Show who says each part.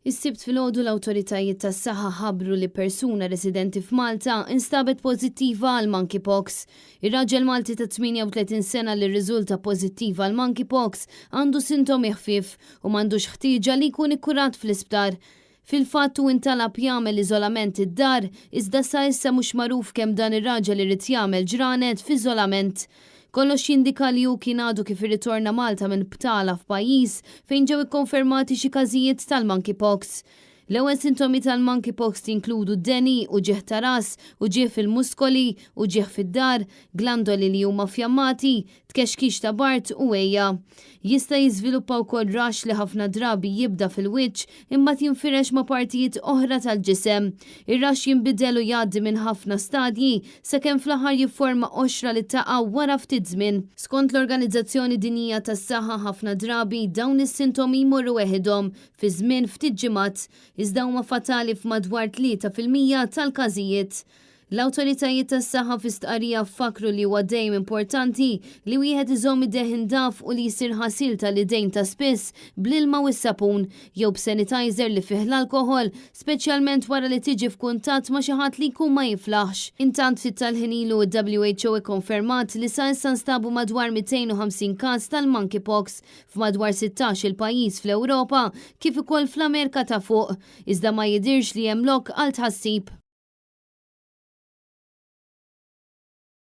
Speaker 1: Is-sibt filgħodu l-awtoritajiet tas-saħħa ħabbru li persuna residenti f'Malta instabet pożittiva għal monkeypox. Ir-raġel Malti ta' 38 sena li rriżulta pożittiva għal monkeypox għandu sintomi ħfief u m'għandux ħtieġa li jkun ikkurat fl-isptar. Fil-fatt hu intalab jagħmel iżolament id-dar, iżda sa issa mhux magħruf kemm dan ir-raġel irid jagħmel ġranet f'iżolament. Kollox jindika li hu kien għadu kif irritorna Malta minn btala f'pajjiż fejn ġew ikkonfermati xi każijiet tal-monkeypox. L-ewwel sintomi tal-monkeypox tinkludu deni u ġieħ ta' ras u ġieħ fil-muskoli u ġieħ fid-dar, glandoli li huma fjammati, tkexkix ta' bart u ejja. Jista' jiżviluppa wkoll rax li ħafna drabi jibda fil-wiċċ imma tinfirex ma' partijiet oħra tal-ġisem. Ir-rax jinbidel u jgħaddi minn ħafna stadji sakemm fl-aħħar jifforma qoxra li taqa' wara ftit żmien. Skont l-Organizzazzjoni Dinjija tas-Saħħa ħafna drabi dawn is-sintomi jmorru weħidhom fi żmien ftit ġimgħat iżda huma fatali f'madwar 3% tal-każijiet. L-awtoritajiet tas-saħħa fi stqarrija fakru li huwa dejjem importanti li wieħed iżomm idejh indaf u li jsir ħasil tal-idejn ta' spiss bl-ilma u s-sapun jew b'sanitizer li fih l-alkoħol, speċjalment wara li tiġi f'kuntatt ma' xi ħadd li jkun ma jiflaħx. Intant fit-tal-ħin ilu WHO ikkonfermat li sa issa nstabu madwar 250 każ tal-monkeypox f'madwar 16 il-pajjiż fl-Ewropa kif ukoll fl-Amerika ta' fuq, iżda ma jidirx li hemm lok għal tħassib.